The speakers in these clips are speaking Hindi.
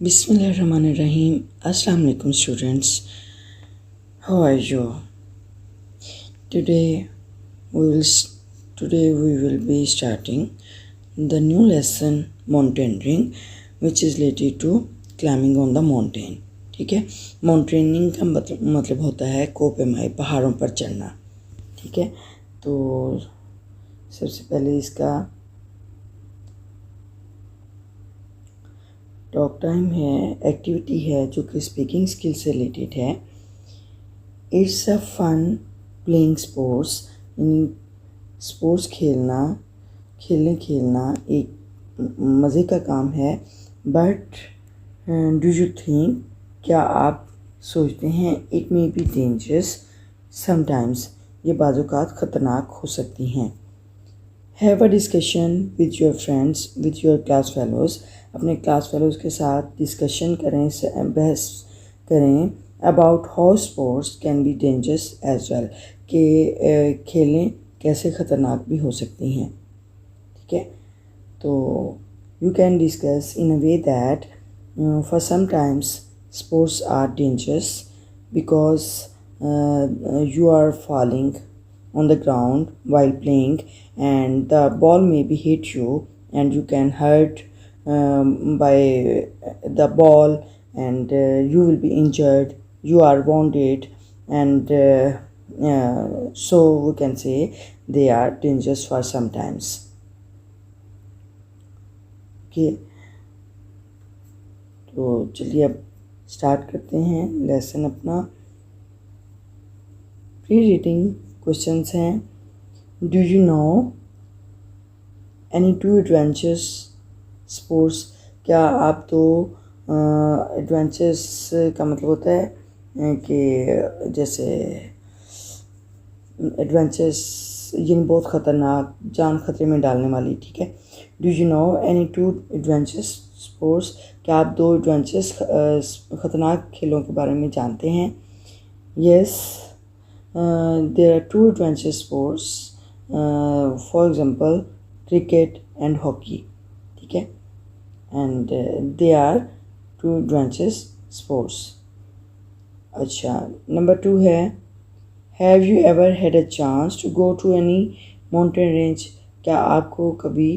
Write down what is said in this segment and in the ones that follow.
Bismillahirrahmanirrahim. Assalamu alaikum students. How are you? Today we will be starting the new lesson mountaineering, which is related to climbing on the mountain. ठीक है, माउंटेनिंग का मतलब होता है कोपेमाई, पहाड़ों पर चढ़ना. ठीक है, तो सबसे पहले इसका टॉक टाइम है, एक्टिविटी है जो कि स्पीकिंग स्किल से रिलेटेड है. It's a fun playing sports. Sports खेलना एक मज़े का काम है. बट डू यू थिंक, क्या आप सोचते हैं, it may be dangerous sometimes, ये बाज़-औक़ात ख़तरनाक हो सकती हैं. Have a discussion with your friends, with your class fellows. अपने क्लास फेलोज़ के साथ डिस्कशन करें, बहस करें about how sports can be dangerous as well, कि खेलें कैसे ख़तरनाक भी हो सकती हैं. ठीक है, तो you can discuss in a way that for some times sports are dangerous because you are falling on the ground while playing, and the ball may be hit you and you can hurt by the ball, and you will be injured, you are wounded, and so we can say they are dangerous for sometimes. Okay, तो चलिए अब स्टार्ट करते हैं लेसन अपना. प्री रीडिंग क्वेश्चंस हैं. Do you know any two adventures sports. क्या आप तो एडवेंचर्स का मतलब होता है कि जैसे एडवेंचर्स यानी बहुत ख़तरनाक, जान खतरे में डालने वाली. ठीक है, do you know any two adventures sports. क्या आप दो एडवेंचर्स ख़तरनाक खेलों के बारे में जानते हैं. Yes, there are two adventures sports, for example cricket and hockey. ठीक है, and they are two adventures sports. अच्छा, नंबर 2 है, have you ever had a chance to go to any mountain range. क्या आपको कभी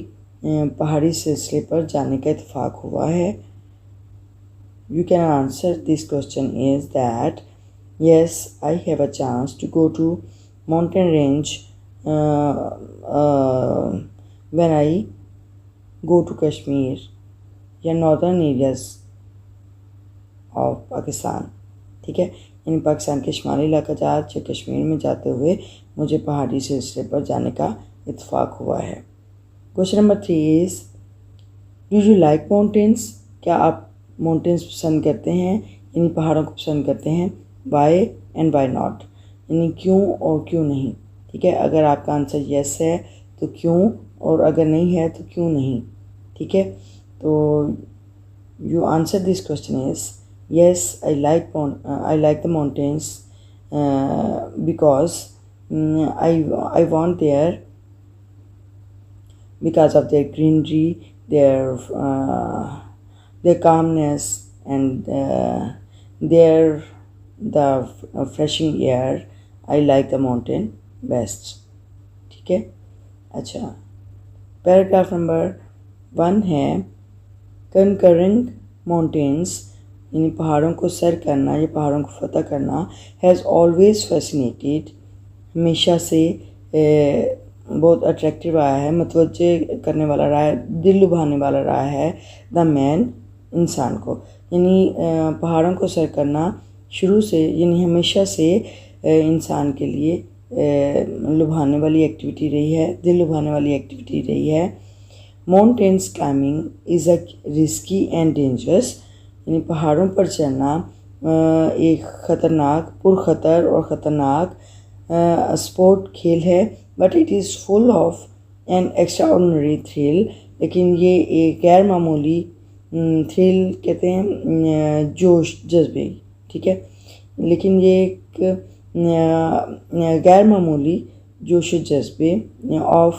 पहाड़ी सिलसिले पर जाने का इत्तेफाक हुआ है. You can answer this question is that yes, I have a chance to go to mountain range when I go to Kashmir या northern areas of Pakistan. ठीक है, यानी पाकिस्तान के शुमाली इलाका जात या कश्मीर में जाते हुए मुझे पहाड़ी सिलसिले पर जाने का इत्तेफाक हुआ है. Question number 3 is, do you like mountains. क्या आप माउंटेन्स पसंद करते हैं, यानी पहाड़ों को पसंद करते हैं. वाई एंड वाई नॉट, यानी क्यों और क्यों नहीं. ठीक है, अगर आपका आंसर येस है तो क्यों, और अगर नहीं है तो क्यों नहीं. ठीक है, तो you answer this question is yes, I like the mountains because I want there because of their greenery, their calmness, and the refreshing air. I like the mountain best. ठीक है, अच्छा, पैराग्राफ नंबर 1 है, कंकरिंग माउंटेन्स, यानी पहाड़ों को सर करना या पहाड़ों को फतह करना, हैज़ ऑलवेज फैसिनेटेड, हमेशा से बहुत अट्रैक्टिव रहा है, मतवज्जे करने वाला रहा है, दिल लुभाने वाला रहा है, द मैन, इंसान को. यानी पहाड़ों को सर करना शुरू से यानी हमेशा से इंसान के लिए लुभाने वाली एक्टिविटी रही है, दिल लुभाने वाली एक्टिविटी रही है. Mountains climbing is a risky and dangerous, यानी पहाड़ों पर चढ़ना एक ख़तरनाक, पुरखतर और ख़तरनाक स्पोर्ट खेल है. But it is full of N extraordinary thrill, लेकिन ये एक गैर मामूली थ्रिल कहते हैं जोश जज्बे. ठीक है, लेकिन ये एक गैर मामूली जोश जज्बे of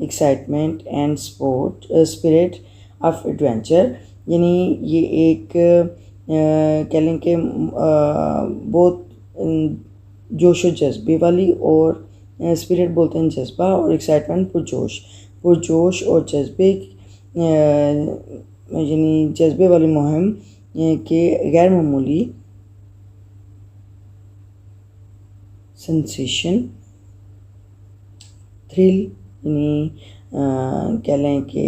excitement and sport spirit of adventure यानी ये एक कह लें कि बहुत जोश व जज्बे वाली, और स्पिरिट बोलते हैं जज्बा, और एक्साइटमेंट पुरजोश और जज्बे यानी जज्बे वाली मुहिम के गैर मामूली सेंसेशन, थ्रिल यानी कह लें कि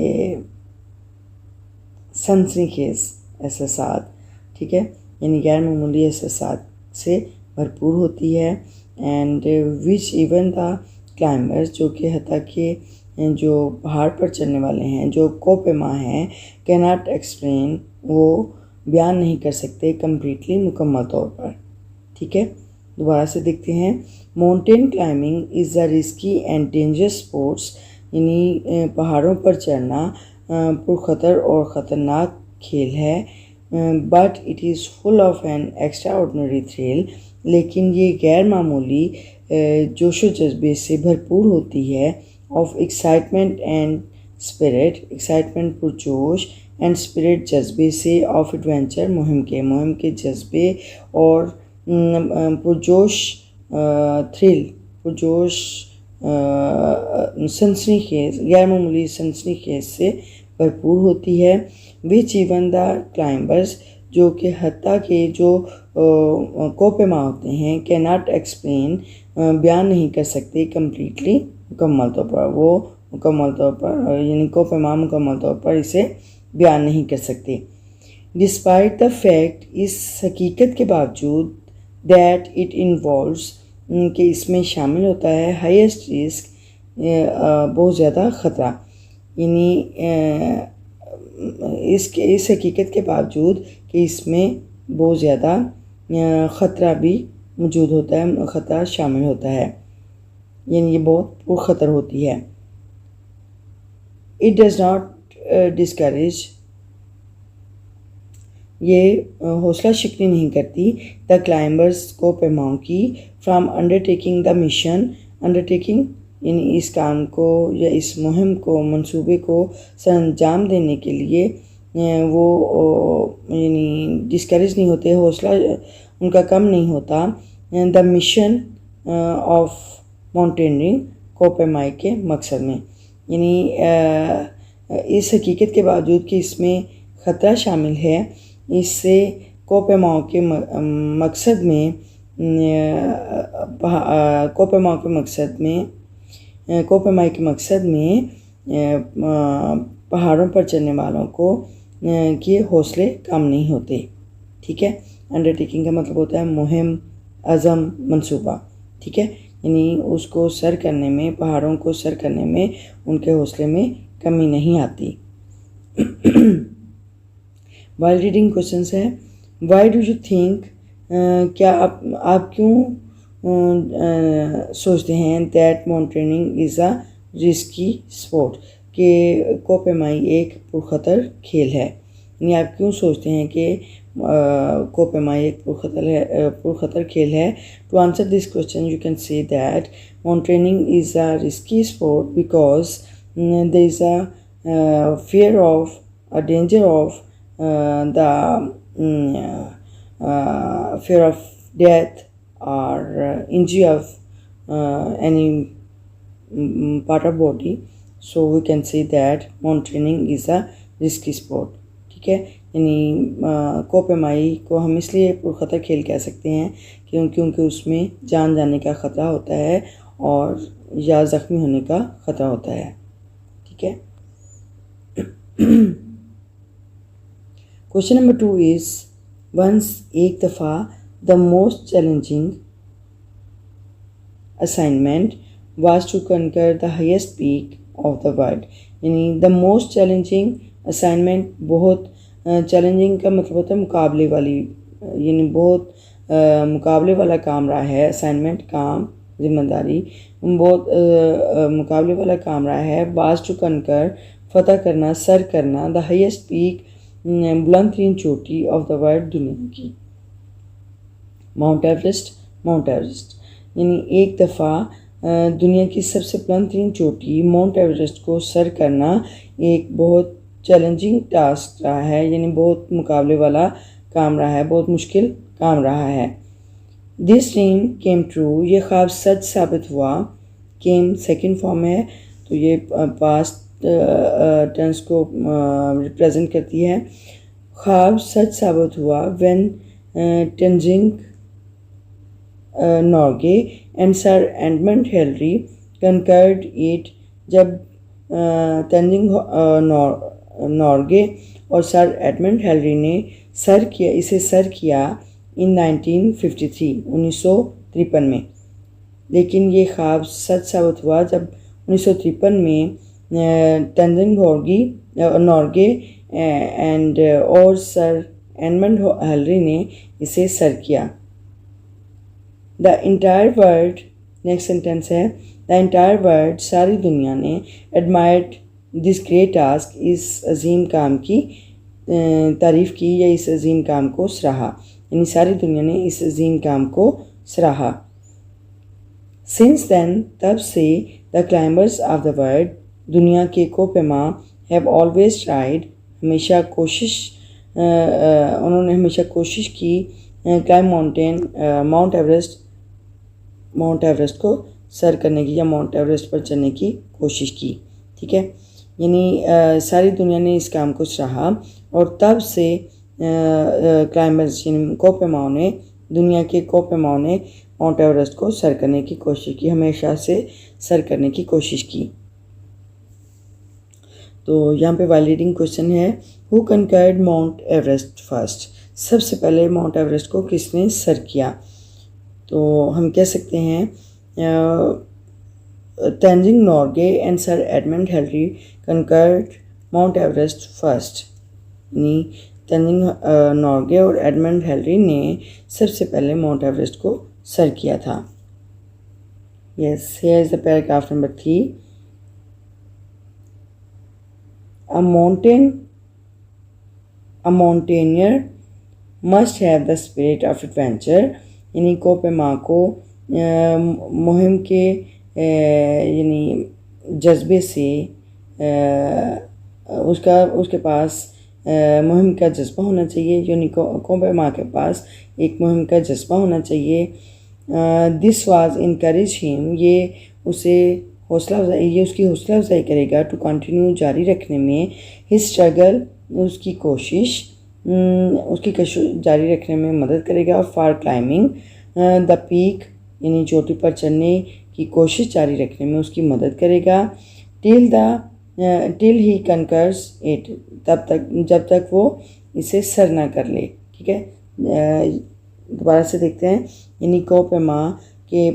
सनसनीखेज एहसासात, ठीक है, यानी गैर मामूली एहसासात से भरपूर होती है। And which even the climbers, जो कि हत्ता के जो पहाड़ पर चढ़ने वाले हैं, जो कोपेमा हैं, कैन नॉट एक्सप्लेन, वो बयान नहीं कर सकते कम्प्लीटली, मुकम्मल तौर पर, ठीक है। दोबारा से देखते हैं। Mountain climbing is a risky and dangerous sports, यानी पहाड़ों पर चढ़ना पुरखतर और ख़तरनाक खेल है। But it is full of an extra ordinary thrill, लेकिन ये गैर मामूली जोश व जज्बे से भरपूर होती है। Of excitement and spirit, excitement पुरजोश, एंड स्पिरिट जज्बे से, ऑफ एडवेंचर मुहिम के जज्बे, और पुरजोश थ्रिल, पुरजोश सनसनीखेज, गैर मामूली सनसनीखेज से भरपूर होती है। विच इवन द क्लाइंबर्स, जो कि हत्ता के जो कोपेमा होते हैं, कैन नॉट एक्सप्लेन, बयान नहीं कर सकते कम्प्लीटली, मुकम्मल तौर पर, वो मुकम्मल तौर पर यानी कोपेमा मुकम्मल तौर पर इसे बयान नहीं कर सकते। डिस्पाइट द फैक्ट, इस हकीकत के बावजूद, दैट इट इन्वॉल्व्स, कि इसमें शामिल होता है हाईएस्ट रिस्क, बहुत ज़्यादा ख़तरा, यानी इस हकीकत के बावजूद कि इसमें बहुत ज़्यादा ख़तरा भी मौजूद होता है, ख़तरा शामिल होता है, यानी ये बहुत पुरखतर होती है। इट डज़ नॉट डिस्करेज, ये हौसला शिकनी नहीं करती द क्लाइंबर्स को पैमाओं की, from undertaking the mission, undertaking यानी इस काम को या इस मुहिम को, मंसूबे को सरअंजाम देने के लिए वो यानी डिस्करेज नहीं होते, हौसला उनका कम नहीं होता। द मिशन ऑफ माउंटेनियरिंग, कोपेमाई के मकसद में, यानी इस हकीकत के बावजूद कि इसमें ख़तरा शामिल है, इससे कोपेमाओं के मकसद में, कोपेमाई के मकसद में पहाड़ों पर चढ़ने वालों को के हौसले कम नहीं होते, ठीक है। अंडरटेकिंग का मतलब होता है मुहिम, अज़म, मंसूबा, ठीक है, यानी उसको सर करने में, पहाड़ों को सर करने में उनके हौसले में कमी नहीं आती। वाइल रीडिंग क्वेश्चंस है। वाई डू यू थिंक, क्या आप क्यों सोचते हैं that mountaineering is a risky sport, कि कोपेमाई एक पुरखतर खेल है, यानी आप क्यों सोचते हैं कि कोपेमाई एक पुरखतर खेल है। To answer this question you can say that mountaineering is a risky sport because there is a fear of, a danger of the fear of death or injury of any part of body, so we can say that mountaineering is a risky sport, ठीक है। यानी कोपेमाई को हम इसलिए पुरखतर खेल कह सकते हैं क्योंकि उसमें जान जाने का ख़तरा होता है और या ज़ख्मी होने का ख़तरा होता है, ठीक है। क्वेश्चन नंबर 2 इज़, वंस एक दफ़ा the most challenging assignment was to conquer the highest peak of the world, यानी द मोस्ट चैलेंजिंग असाइनमेंट, बहुत चैलेंजिंग का मतलब होता है मुकाबले वाली, यानी बहुत मुकाबले वाला काम रहा है। असाइनमेंट काम, जिम्मेदारी, बहुत मुकाबले वाला काम रहा है। वाज टू कनकर, फतह करना, सर करना, द हाईएस्ट पीक, बुलंद तरीन चोटी ऑफ द वर्ल्ड, दुनिया की। माउंट एवरेस्ट, माउंट एवरेस्ट, यानी एक दफ़ा दुनिया की सबसे बुलंद तरीन चोटी माउंट एवरेस्ट को सर करना एक बहुत चैलेंजिंग टास्क रहा है, यानी बहुत मुकाबले वाला काम रहा है, बहुत मुश्किल काम रहा है। दिस ड्रीम केम ट्रू, ये ख्वाब सच साबित हुआ। केम सेकंड फॉर्म है, तो ये पास्ट टेंस को रिप्रेजेंट करती है। ख्वाब सच साबित हुआ when Tenzing Norgay and sir Edmund Hillary conquered it, जब तेंजिंग नॉर्गे और सर एडमंड हिलरी ने इसे सर किया इन 1953 में। लेकिन ये ख्वाब सच साबित हुआ जब 1953 में तेंजिंग नॉर्गे एंड और सर एडमंड हिलरी ने इसे सर किया। The entire world, next sentence है, द इंटायर वर्ल्ड, सारी दुनिया ने एडमायर्ड दिस ग्रेट टास्क, इस अजीम काम की तारीफ़ की या इस अजीम काम को सराहा, यानी सारी दुनिया ने इस अजीम काम को सराहा। सिंस देन, तब से, the climbers of the world, दुनिया के कोपेमा, हैव ऑलवेज ट्राइड, हमेशा कोशिश उन्होंने हमेशा कोशिश की, क्लाइम माउंटेन, माउंट एवरेस्ट को सर करने की या माउंट एवरेस्ट पर चढ़ने की कोशिश की। ठीक है, यानी सारी दुनिया ने इस काम को सराहा और तब से क्लाइंबर्स यानी कोपेमाओं ने, दुनिया के कोपेमाओं ने माउंट एवरेस्ट को सर करने की कोशिश की, हमेशा से सर करने की कोशिश की। तो यहाँ पे वैलिडिंग क्वेश्चन है, who conquered mount Everest first, सबसे पहले माउंट एवरेस्ट को किसने सर किया। तो हम कह सकते हैं Tenzing Norgay and sir Edmund Hillary conquered mount Everest first, यानी तेंजिंग नॉर्गे और एडमंड हिलरी ने सबसे पहले माउंट एवरेस्ट को सर किया था। Yes, here is the paragraph number 3। A mountaineer must have the spirit of adventure, यानी कोपेमा को मुहिम के यानी जज्बे से उसके पास मुहिम का जज्बा होना चाहिए, यानी कोपेमा के पास एक मुहिम का जज्बा होना चाहिए। दिस वाज इनकरेज हिम, ये उसे ये उसकी हौसला अफजाई करेगा टू कंटिन्यू, जारी रखने में, हिज स्ट्रगल, उसकी कोशिश जारी रखने में मदद करेगा। फॉर क्लाइंबिंग द पीक, यानी चोटी पर चढ़ने की कोशिश जारी रखने में उसकी मदद करेगा। टिल ही कंकर्स इट, तब तक जब तक वो इसे सर ना कर ले। ठीक है, दोबारा से देखते हैं, यानी कोपेमा के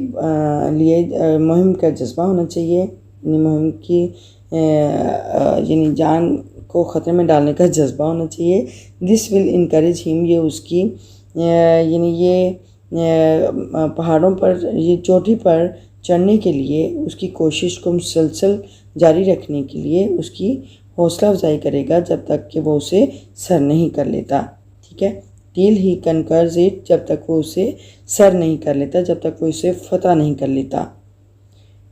लिए मुहिम का जज्बा होना चाहिए, यानी मुहिम की यानी जान को ख़तरे में डालने का जज्बा होना चाहिए। दिस विल इनकरेज हिम, ये उसकी यानी ये पहाड़ों पर, ये चोटी पर चढ़ने के लिए उसकी कोशिश को मुसलसल जारी रखने के लिए उसकी हौसला अफजाई करेगा जब तक कि वो उसे सर नहीं कर लेता। ठीक है, टिल ही कंकर्स इट, जब तक वो उसे सर नहीं कर लेता, जब तक वो इसे फतह नहीं कर लेता।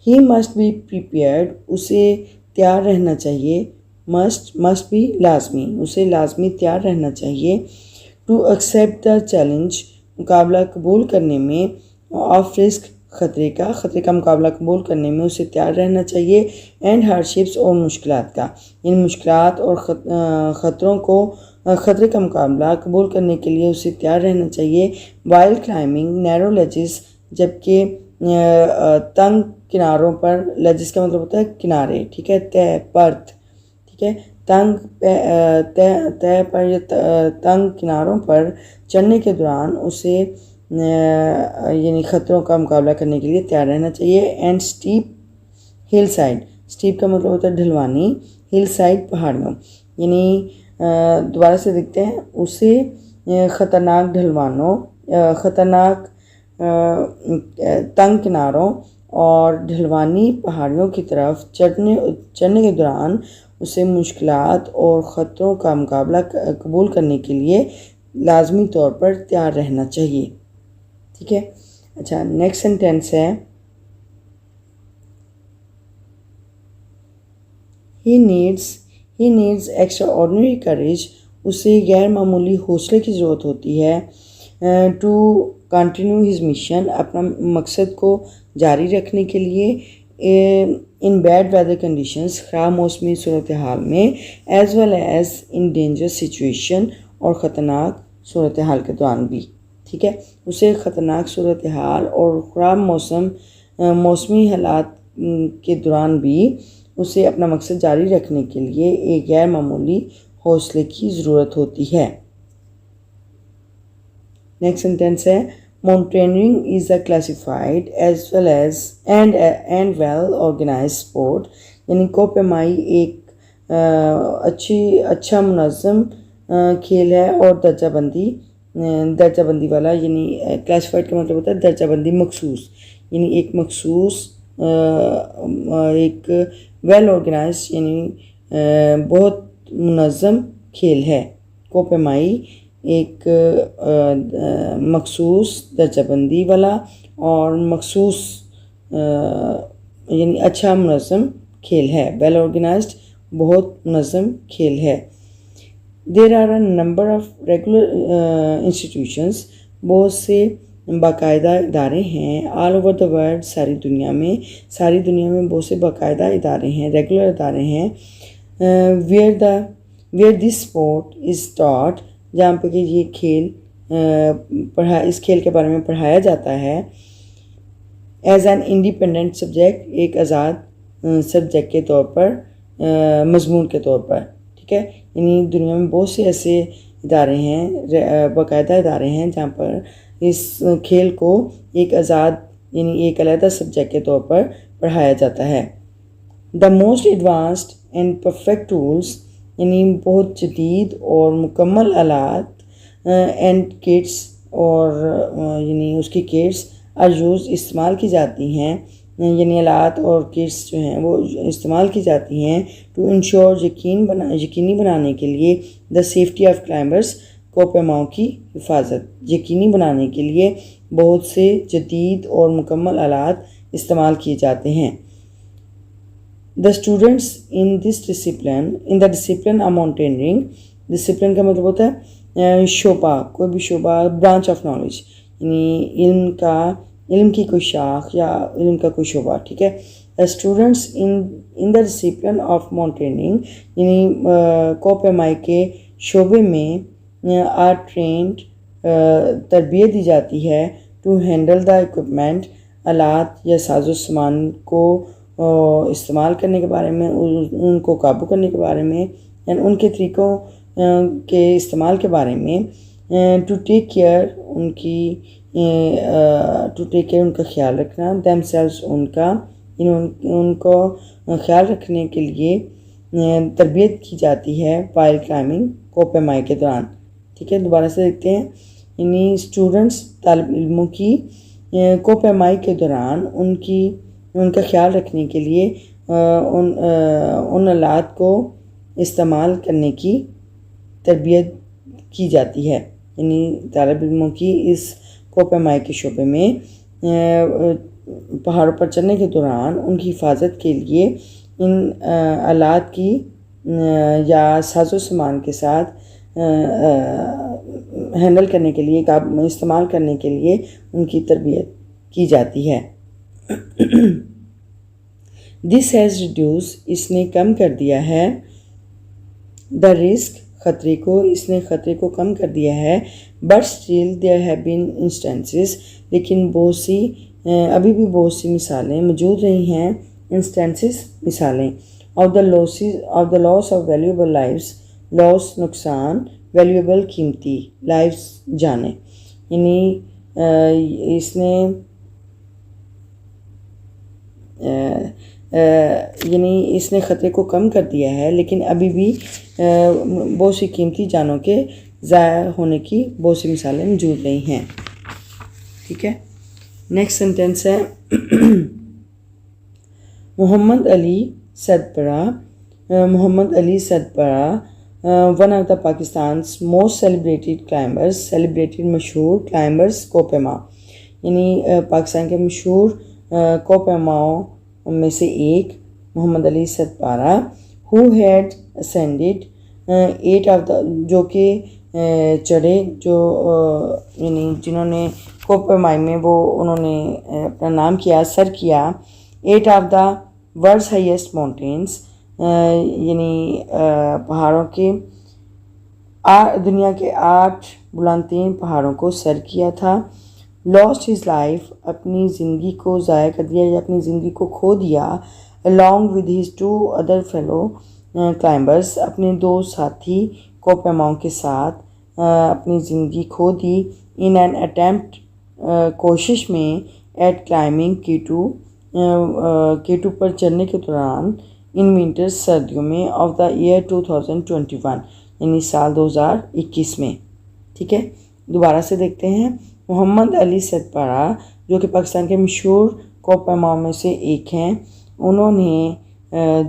ही मस्ट बी प्रिपेयर्ड, उसे तैयार रहना चाहिए। मस्ट बी लाजमी, उसे लाजमी तैयार रहना चाहिए। टू एक्सेप्ट द चैलेंज, मुकाबला कबूल करने में, ऑफ रिस्क, खतरे का मुकाबला कबूल करने में उसे तैयार रहना चाहिए। एंड हार्डशिप्स, और मुश्किलात का, इन मुश्किलात और खतरे का मुकाबला कबूल करने के लिए उसे तैयार रहना चाहिए। वाइल क्लाइंबिंग नैरो लेजेस, जबकि तंग किनारों पर, लेजेस का मतलब होता है किनारे, ठीक है, तय पर्थ, ठीक है, तय पर या तंग किनारों पर चढ़ने के दौरान उसे यानी ख़तरों का मुकाबला करने के लिए तैयार रहना चाहिए। And steep hill side, steep का मतलब होता है ढलवानी, हिल साइड पहाड़ियों, यानी दोबारा से देखते हैं, उसे ख़तरनाक ढलवानों, ख़तरनाक तंग किनारों और ढलवानी पहाड़ियों की तरफ चढ़ने के दौरान उसे मुश्किलात और ख़तरों का मुकाबला कबूल करने के लिए लाजमी तौर पर तैयार रहना चाहिए। ठीक है, अच्छा, नेक्स्ट सेंटेंस है, he he needs extraordinary courage, उसे गैर मामूली हौसले की ज़रूरत होती है टू कंटिन्यू हिज मिशन, अपना मकसद को जारी रखने के लिए इन बैड वेदर कंडीशंस, ख़राब मौसमी सूरत हाल में, as well as in danger situation, और ख़तरनाक सूरत हाल के दौरान भी। ठीक है, उसे ख़तरनाक सूरत हाल और ख़राब मौसमी हालात के दौरान भी उसे अपना मकसद जारी रखने के लिए एक गैर मामूली हौसले की ज़रूरत होती है। नेक्स्ट सेंटेंस है mountaineering is a classified as well as and well organise sport, यानी कोपेमाई एक अच्छा मुनज़्ज़म खेल है और दर्जाबंदी वाला, यानी क्लासिफाइड का मतलब होता है दर्जाबंदी मखसूस, यानी एक मखसूस एक वेल ऑर्गेनाइज यानी बहुत मुनज़्ज़म खेल है। कोपेमाई एक मखसूस दर्जाबंदी वाला और मखसूस यानी अच्छा मुनज़्ज़म खेल है। वेल ऑर्गेनाइज्ड बहुत मुनज़्ज़म खेल है। There are a number of regular institutions, बहुत से बाकायदा इदारे हैं। ऑल ओवर द वर्ल्ड, सारी दुनिया में बहुत से बाकायदा इदारे हैं, रेगुलर इदारे हैं। Where this sport is taught, जहाँ पे कि ये खेल इस खेल के बारे में पढ़ाया जाता है। एज एन इंडिपेंडेंट सब्जेक्ट, एक आज़ाद सब्जेक्ट के तौर पर, मजमून के तौर पर। ठीक है, यानी दुनिया में बहुत से ऐसे इदारे हैं, बाकायदा इदारे हैं जहाँ पर इस खेल को एक आज़ाद यानी एक अलग सब्जेक्ट के तौर पर पढ़ाया जाता है। The most advanced and perfect tools, यानी बहुत जदीद और मुकम्मल आलात, एंड किट्स, और यानी उसकी किट्स आर यूज़ इस्तेमाल की जाती हैं, यानी आलात और किट्स जो हैं वो इस्तेमाल की जाती हैं टू इंश्योर यकीनी बनाने के लिए द सेफ्टी ऑफ क्लाइंबर्स, कोपेमाओं की हिफाजत यकीनी बनाने के लिए बहुत से जदीद और मुकम्मल आलात इस्तेमाल किए जाते हैं। The students in the discipline of mountaineering, discipline का मतलब होता है शोबा, कोई भी शोबा, ब्रांच ऑफ नॉलेज, यानी इल्म की कोई शाख या इल्म का कोई शोबा। ठीक है, the students in the discipline of mountaineering, यानी कोपेमाई के शोबे में आर ट्रेंड, तरबियत दी जाती है टू हैंडल द इक्विपमेंट, आलात या साजो सामान को इस्तेमाल करने के बारे में, उनको काबू करने के बारे में, एंड उनके तरीक़ों के इस्तेमाल के बारे में, टू टेक केयर उनका ख्याल रखना, themselves उनको ख्याल रखने के लिए तरबियत की जाती है while climbing, कोपेमाई के दौरान। ठीक है, दोबारा से देखते हैं, यानी स्टूडेंट्स तालिब इल्मों की कोपेमाई के दौरान उनका ख्याल रखने के लिए उन आलात को इस्तेमाल करने की तरबियत की जाती है, यानी तालिब इल्मों की इस कोपेमाई के शोबे में पहाड़ों पर चढ़ने के दौरान उनकी हिफाजत के लिए इन आलात की या साजो सामान के साथ हैंडल करने के लिए, इस्तेमाल करने के लिए उनकी तरबियत की जाती है। दिस हैज़ रिड्यूस, इसने कम कर दिया है, द रिस्क, ख़तरे को, इसने ख़तरे को कम कर दिया है। But still there have been instances, लेकिन अभी भी बहुत सी मिसालें मौजूद रही हैं, इंस्टेंसेस मिसालें, of the loss of valuable lives, loss नुकसान, वैल्यूएबल कीमती, लाइव्स जाने, यानी इसने ख़तरे को कम कर दिया है, लेकिन अभी भी बहुत सी कीमती जानों के ज़ाया होने की बहुत सी मिसालें मौजूद रही हैं। ठीक है, नेक्स्ट सेंटेंस है Mohammad Ali Sadpara, one of the Pakistan's most celebrated climbers, celebrated मशहूर क्लाइंबर्स, कोपेमा, यानी पाकिस्तान के मशहूर कोपेमाओं में से एक Mohammad Ali Sadpara, who had ascended 8 of the, जो कि चढ़े, जो यानी जिन्होंने कोपेमाई में वो उन्होंने अपना नाम किया, सर किया 8 of the world's highest mountains, यानी पहाड़ों के दुनिया के 8 बुलंदतरीन पहाड़ों को सर किया था। लॉस्ट हिज लाइफ, अपनी ज़िंदगी को ज़ाया कर दिया या अपनी ज़िंदगी को खो दिया। Along with his 2 other fellow climbers, अपने 2 साथी कोपेमाऊ के साथ अपनी ज़िंदगी खो दी। इन एन अटेम्प्ट, कोशिश में, एट क्लाइंबिंग K2 पर चढ़ने के दौरान, इन विंटर्स, सर्दियों में, ऑफ द ईयर 2021, यानी साल 2021 में। ठीक है, दोबारा से देखते हैं। मोहम्मद अली सतपारा, जो कि पाकिस्तान के मशहूर कोपेमाऊ में से एक हैं, उन्होंने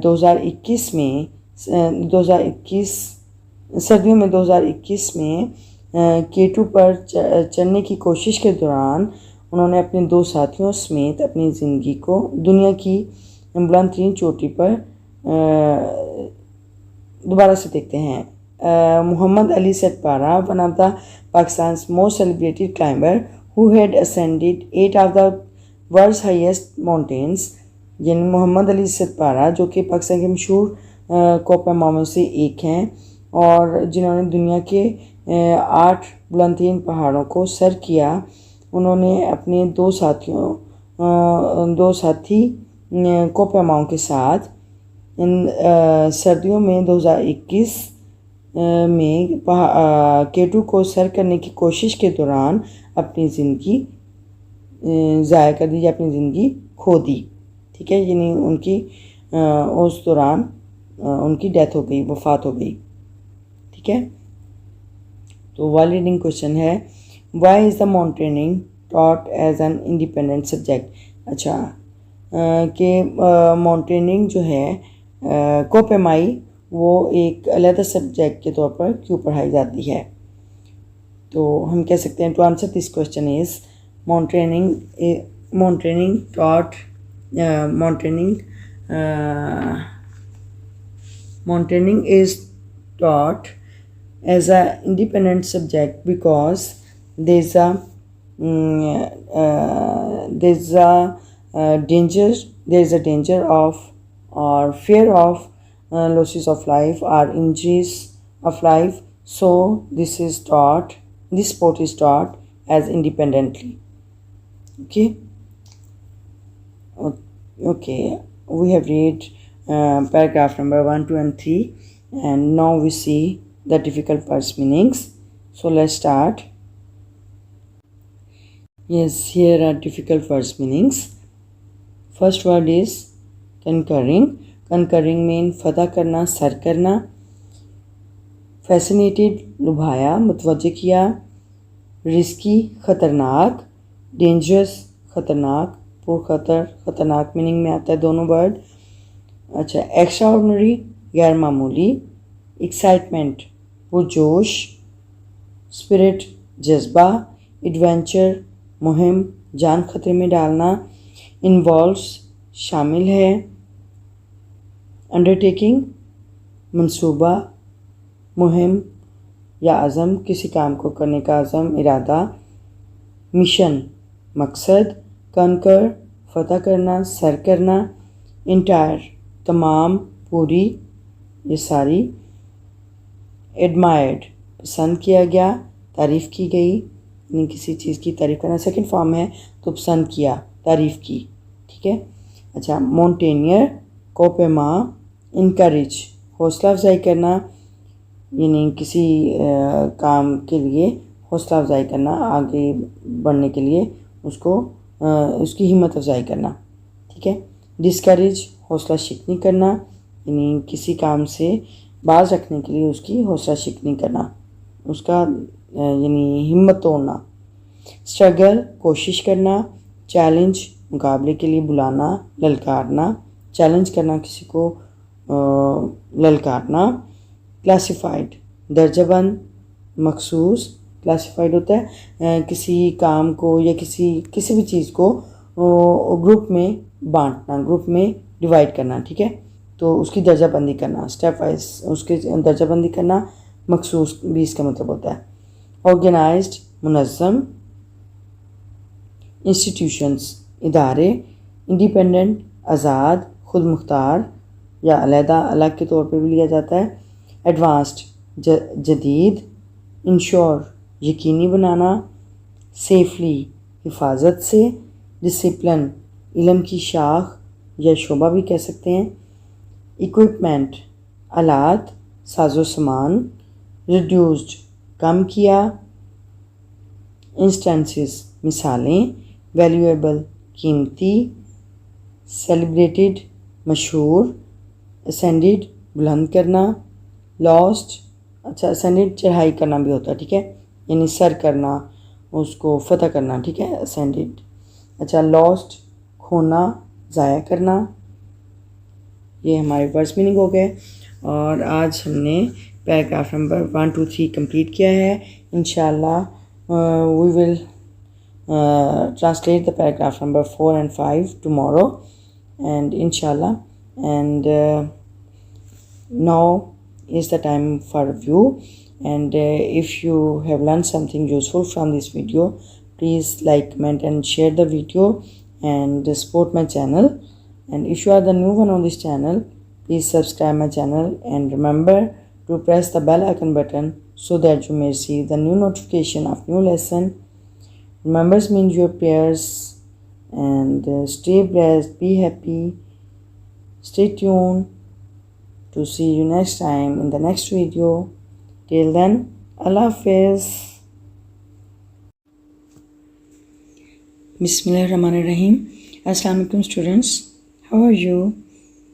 2021 सर्दियों में 2021 में K2 पर चढ़ने की कोशिश के दौरान उन्होंने अपने 2 साथियों समेत अपनी ज़िंदगी को दुनिया की बुलंदतरीन चोटी पर, दोबारा से देखते हैं। Muhammad Ali Sadpara, one of the Pakistan most celebrated climber who had ascended 8 of the world's highest mountains, यानी मोहम्मद अली सतपारा, जो कि पाकिस्तान के मशहूर कोपेमाऊ में से एक हैं और जिन्होंने दुनिया के 8 बुलंदतरीन पहाड़ों को सर किया। उन्होंने अपने 2 साथी कोपेमाऊ के साथ सर्दियों में 2021 में K2 को सर करने की कोशिश के दौरान अपनी ज़िंदगी ज़ाया कर दी या अपनी ज़िंदगी खो दी। ठीक है, यानी उनकी उस दौरान उनकी डेथ हो गई, वफ़ात हो गई। ठीक है, तो वाइल रीडिंग क्वेश्चन है, why is the mountaineering taught as an independent subject. अच्छा, कि माउंटेनिंग जो है कोपेमाई, वो एक अलग सब्जेक्ट के तौर पर क्यों पढ़ाई जाती है। तो हम कह सकते हैं, to answer this question is mountaineering is taught as a independent subject because there's a danger of or fear of losses of life or injuries of life, so this sport is taught as independently. Okay, we have read paragraph number 1, 2 and 3, and now we see the difficult words meanings. So let's start. Yes, here are difficult words meanings. First word is concurring. Concurring mean फतह करना, सर करना। Fascinated, लुभाया, मुतवज्जे किया। Risky, खतरनाक। Dangerous, खतरनाक, पुरखतर, खतरनाक मीनिंग में आता है दोनों वर्ड। अच्छा, एक्स्ट्राऑर्डिनरी, गैर मामूली। एक्साइटमेंट, पुरजोश। स्पिरिट, जज्बा। एडवेंचर, मुहिम, जान खतरे में डालना। इन्वॉल्व्स, शामिल है। अंडरटेकिंग, मंसूबा, मुहिम या अज़म, किसी काम को करने का अज़म, इरादा। मिशन, मकसद। कनकर, फतह करना, सर करना। इंटायर, तमाम, पूरी, ये सारी। एडमायर्ड, पसंद किया गया, तारीफ़ की गई, यानी किसी चीज़ की तारीफ़ करना। सेकंड फॉर्म है तो पसंद किया, तारीफ़ की। ठीक है। अच्छा, माउंटेनियर, कोपेमा। इनकरेज, हौसला अफजाई करना, यानी किसी काम के लिए हौसला अफजाई करना, आगे बढ़ने के लिए उसको उसकी हिम्मत अफजाई करना। ठीक है। डिस्करेज, हौसला शिकनी करना, यानी किसी काम से बाज रखने के लिए उसकी हौसला शिकनी करना, उसका यानी हिम्मत तोड़ना। स्ट्रगल, कोशिश करना। चैलेंज, मुकाबले के लिए बुलाना, ललकारना, चैलेंज करना, किसी को ललकारना। क्लासिफाइड, दर्जाबंद, मखसूस। क्लासिफाइड होता है किसी काम को या किसी भी चीज़ को ग्रुप में बांटना, ग्रुप में डिवाइड करना। ठीक है। तो उसकी दर्जाबंदी करना, स्टेप वाइज उसकी दर्जाबंदी करना, मखसूस भी इसका मतलब होता है। ऑर्गेनाइज्ड मुनज़्ज़म, इंस्टीट्यूशंस इदारे, इंडिपेंडेंट आज़ाद, खुद मुख्तार या अलहदा अलग के तौर पे भी लिया जाता है। एडवांस्ड जदीद, इंश्योर यकीनी बनाना, सेफली हिफाजत से, डिसिप्लिन इल्म की शाख या शोबा भी कह सकते हैं। इक्विपमेंट आलात साजो सामान, रिड्यूस्ड कम किया, इंस्टेंसेस मिसालें, वैल्यूएबल कीमती, सेलिब्रेटेड मशहूर, असेंडेड बुलंद करना, लॉस्ट अच्छा असेंडेड चढ़ाई करना भी होता है, ठीक है, यानी सर करना, उसको फतह करना, ठीक है, असेंडेड। अच्छा लॉस्ट खोना, ज़ाया करना। ये हमारे वर्ड्स मीनिंग हो गए और आज हमने पैराग्राफ नंबर 1 2 3 कंप्लीट किया है। इंशाल्लाह we will translate the paragraph number 4 and 5 tomorrow, and inshallah, and now is the time for review, and if you have learned something useful from this video, please like, comment and share the video and support my channel. And if you are the new one on this channel, please subscribe my channel and remember to press the bell icon button so that you may receive the new notification of new lesson. Remembers means your prayers, and stay blessed, be happy, stay tuned to see you next time in the next video. Till then, Allah Hafiz. Bismillahirrahmanirrahim. Assalamu alaikum students. How are you?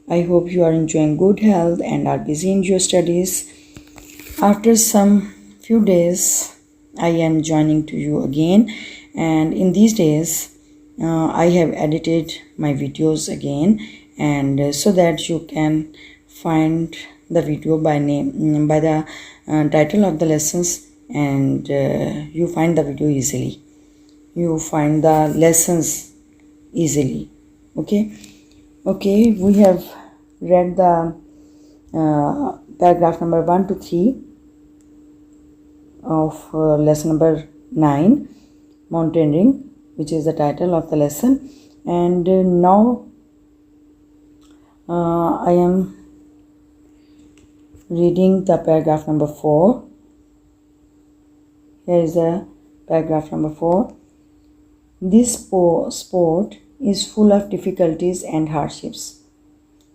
I hope you are enjoying good health and are busy in your studies. After some few days, I am joining to you again, and in these days I have edited my videos again, and so that you can find the video by name, by the title of the lessons, and you find the video easily, you find the lessons easily. Okay, we have read the paragraph number 1 to 3 of lesson number 9, mountaineering, which is the title of the lesson. And now I am reading the paragraph number 4. Here is the paragraph number 4. This sport is full of difficulties and hardships.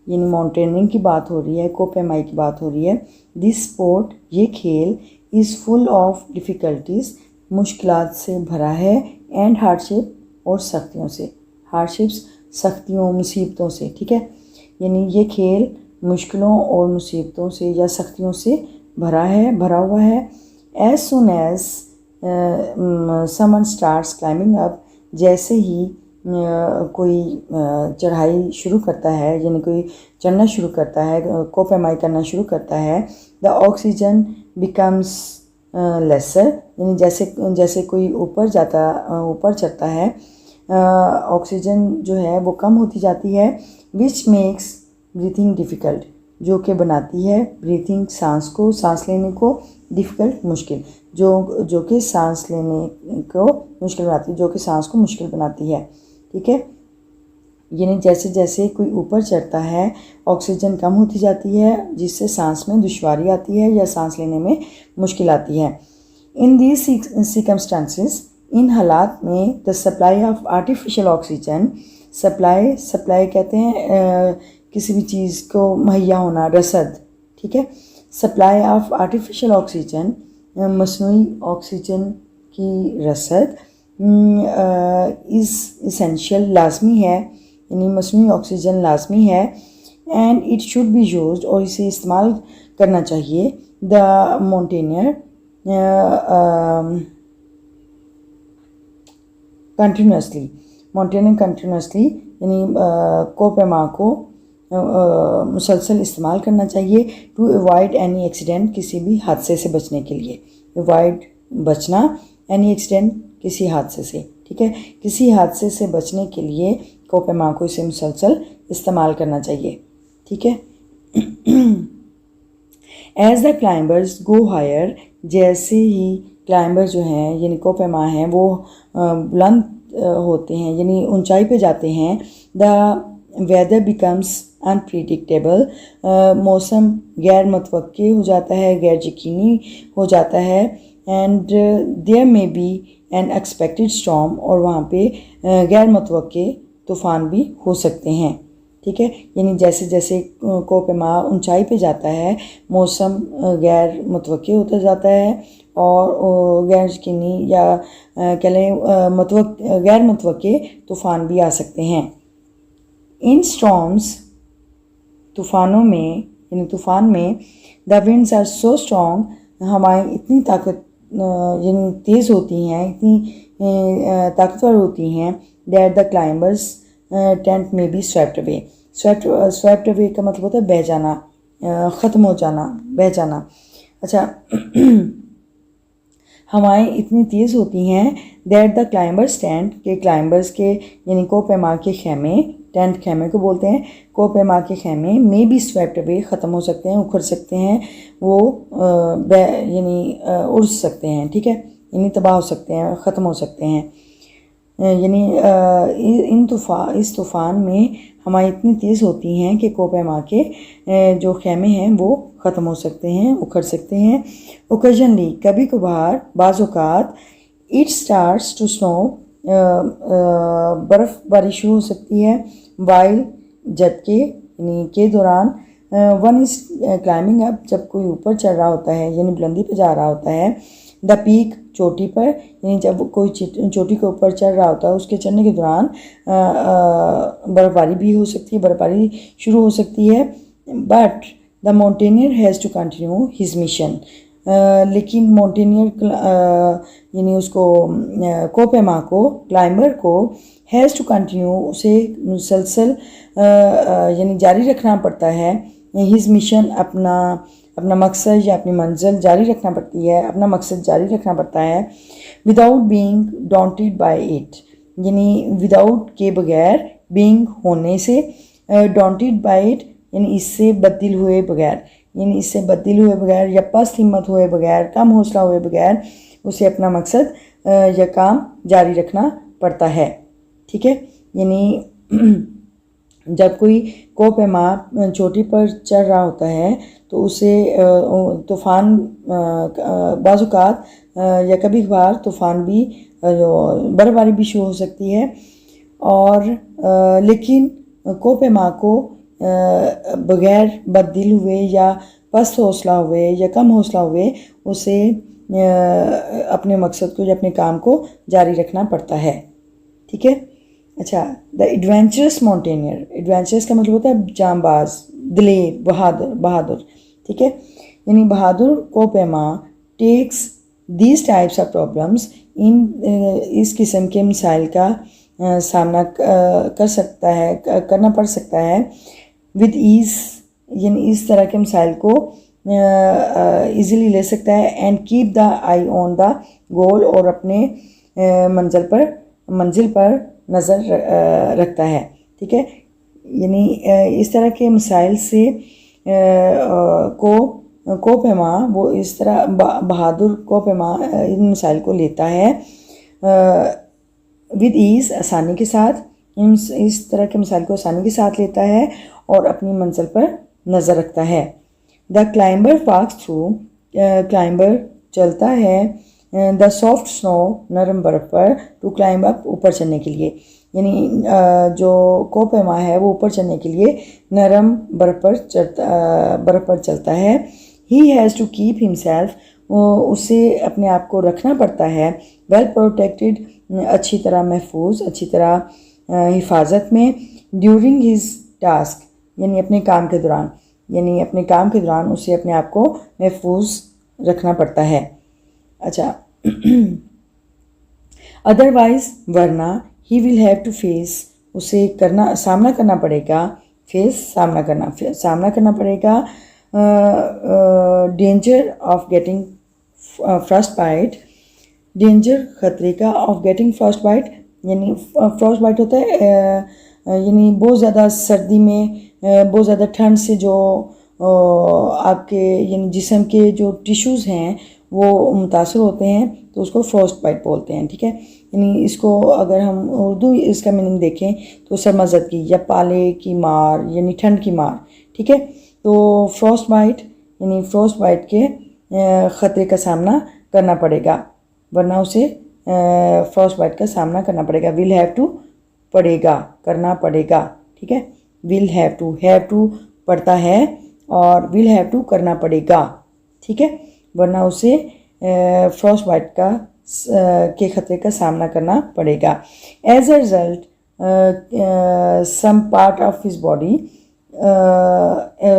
यानी माउंटेनियरिंग की बात हो रही है, कोपेमाई की बात हो रही है। दिस स्पोर्ट, ये खेल, इज़ फुल ऑफ डिफ़िकल्टीज़, मुश्किलात से भरा है, एंड हार्डशिप, और सख्तियों से। हार्डशिप्स सख्तियों, मुसीबतों से, ठीक है, यानी ये खेल मुश्किलों और मुसीबतों से या सख्तियों से भरा हुआ है। As soon as someone starts climbing up, जैसे ही कोई चढ़ाई शुरू करता है, यानी कोई चढ़ना शुरू करता है, कोपेमाई करना शुरू करता है, द ऑक्सीजन बिकम्स लेसर, यानी जैसे कोई ऊपर चढ़ता है, ऑक्सीजन जो है वो कम होती जाती है। विच मेक्स ब्रीथिंग डिफ़िकल्ट, जो कि बनाती है ब्रीथिंग, सांस लेने को, डिफ़िकल्ट मुश्किल, जो कि सांस लेने को मुश्किल बनाती है, जो कि सांस को मुश्किल बनाती है, ठीक है। यानी जैसे जैसे कोई ऊपर चढ़ता है ऑक्सीजन कम होती जाती है, जिससे सांस में दुश्वारी आती है या सांस लेने में मुश्किल आती है। इन दीज सर्कमस्टांसेस, इन हालात में, the supply of artificial oxygen, supply कहते हैं किसी भी चीज़ को मुहैया होना, रसद, ठीक है। सप्लाई ऑफ आर्टिफिशियल ऑक्सीजन, मसनूई ऑक्सीजन की रसद, इज़ इसेंशियल, लाजमी है, यानी मसनूई ऑक्सीजन लाजमी है। And it should be used, और इसे इस्तेमाल करना चाहिए। The mountaineer continuously, mountaineer continuously, यानी कोपेमा को मुसलसल इस्तेमाल करना चाहिए। टू अवॉइड एनी एक्सीडेंट, किसी भी हादसे से बचने के लिए। अवॉइड बचना, एनी एक्सीडेंट किसी हादसे से, ठीक है, किसी हादसे से बचने के लिए कोपेमा को इसे मुसलसल इस्तेमाल करना चाहिए, ठीक है। As the climbers go higher, जैसे ही क्लाइंबर जो हैं यानी कोपेमा हैं वो बुलंद होते हैं यानी ऊंचाई पे जाते हैं, द वेदर बिकम्स अनप्रिडिक्टेबल, मौसम गैर मुतवक्की हो जाता है, गैर यकीनी हो जाता है, and there may be an expected storm, और वहाँ पे गैर मुतवक्के तूफ़ान भी हो सकते हैं। ठीक है, यानी जैसे जैसे कोपेमा ऊंचाई पे जाता है मौसम गैर मुतवक्की होता जाता है और गैर यकीनी या कह लें गैर मुतवक्के तूफ़ान भी आ सकते हैं। इन स्टॉर्म्स, तूफ़ानों में यानी तूफ़ान में, the winds are so strong, हवाएं इतनी यानी तेज़ होती हैं, इतनी ताकतवर होती हैं, that the climbers tent may be swept away. Swept away का मतलब होता है बह जाना, ख़त्म हो जाना, बह जाना। अच्छा हवाएं इतनी तेज़ होती हैं, दैट द क्लाइंबर्स टेंट, के क्लाइंबर्स के यानी कोपेमा के खेमे, टेंट खेमे को बोलते हैं, कोपेमा के खेमे में भी स्वेप्ट अवे, ख़त्म हो सकते हैं, उखड़ सकते हैं, वो यानी उड़ सकते हैं। ठीक है, यानी तबाह हो सकते हैं, ख़त्म हो सकते हैं। यानी इस तूफ़ान में हवाएं इतनी तेज़ होती हैं कि कोपेमा के जो खेमे हैं वो ख़त्म हो सकते हैं, उखड़ सकते हैं। ओकेजनली, कभी कभार, बाज़ औक़ात, इट स्टार्ट्स टू स्नो, बर्फ़बारी शुरू हो सकती है, वाइल, जबकि यानी के दौरान, वन इज़ क्लाइंबिंग अप, जब कोई ऊपर चढ़ रहा होता है यानी बुलंदी पे जा रहा होता है, द पीक, चोटी पर, यानी जब कोई चोटी के ऊपर चढ़ रहा होता है उसके चढ़ने के दौरान बर्फ़बारी भी हो सकती है, बर्फ़बारी शुरू हो सकती है। But the mountaineer has to continue his mission, लेकिन माउंटेनियर यानी उसको कोपेमा को, क्लाइंबर को, हैज़ टू कंटिन्यू, उसे मुसलसल यानी जारी रखना पड़ता है, हिज मिशन, अपना मकसद या अपनी मंजिल जारी रखना पड़ती है, अपना मकसद जारी रखना पड़ता है। विदाउट बीइंग डॉन्टेड बाय इट, यानी विदाउट के बगैर, बीइंग होने से, डॉन्टेड बाय इट यानी इससे बददिल हुए बगैर, यानी इससे बददिल हुए बगैर या पस्त हिम्मत हुए बगैर, कम हौसला हुए बगैर उसे अपना मकसद या काम जारी रखना पड़ता है। ठीक है, यानी जब कोई कोपेमा चोटी पर चढ़ रहा होता है तो उसे तूफ़ान, बाज़ औक़ात या कभी कभार तूफ़ान भी, बर्फ़बारी भी शुरू हो सकती है, और लेकिन कोपेमा को बग़ैर बददिल हुए या पस्त हौसला हुए या कम हौसला हुए उसे अपने मकसद को या अपने काम को जारी रखना पड़ता है। ठीक है, अच्छा, द एडवेंचरस माउंटेनियर, एडवेंचरस का मतलब होता है जांबाज, दिलेर, बहादुर। ठीक है, यानी बहादुर कोपेमा takes these types of problems, इस किस्म के मिसाइल का सामना करना पड़ सकता है, विद ईज़, यानी इस तरह के मिसाइल को ईज़िली ले सकता है, and keep the I on the goal, और अपने मंजिल पर नज़र रखता है। ठीक है, यानी इस तरह के मिसाइल से कोपेमा वो इस तरह बहादुर कोपेमा इन मिसाइल को लेता है विद ईज़, आसानी के साथ, इस तरह के मिसाइल को आसानी के साथ लेता है और अपनी मंजिल पर नज़र रखता है। The climber walks through, climber चलता है, द सॉफ्ट स्नो, नरम बर्फ़ पर, टू क्लाइंब अप, ऊपर चढ़ने के लिए, यानी जो कोपेमा है वो ऊपर चढ़ने के लिए नरम बर्फ़ पर चलता है। He has to keep himself, उसे अपने आप को रखना पड़ता है, वेल प्रोटेक्टेड, अच्छी तरह महफूज, अच्छी तरह हिफाजत में, ड्यूरिंग हिज टास्क, यानी अपने काम के दौरान उसे अपने आप को महफूज रखना पड़ता है। अच्छा अदरवाइज, वरना, he will have to face, उसे सामना करना पड़ेगा, सामना करना पड़ेगा, danger of getting frostbite, danger, खतरे का, ऑफ गेटिंग फ्रॉस्ट बाइट, यानी फ्रॉस्ट बाइट होता है यानी बहुत ज़्यादा सर्दी में, बहुत ज़्यादा ठंड से जो आपके यानी जिस्म के जो टिश्यूज़ हैं वो मुतासर होते हैं तो उसको फ्रॉस्ट बाइट बोलते हैं। ठीक है, यानी इसको अगर हम उर्दू इसका मीनिंग देखें तो सरमज़दगी या पाले की मार यानी ठंड की मार। ठीक है, तो फ्रॉस्ट बाइट यानी फ्रॉस्ट बाइट के ख़तरे का सामना करना पड़ेगा, वरना उसे फ्रॉस्ट बाइट का सामना करना पड़ेगा। विल हैव टू पड़ेगा, करना पड़ेगा। ठीक है, विल हैव टू पड़ता है और विल हैव टू करना पड़ेगा। ठीक है, वरना उसे फ्रॉस्ट बाइट का के ख़तरे का सामना करना पड़ेगा। As a result some part of his body,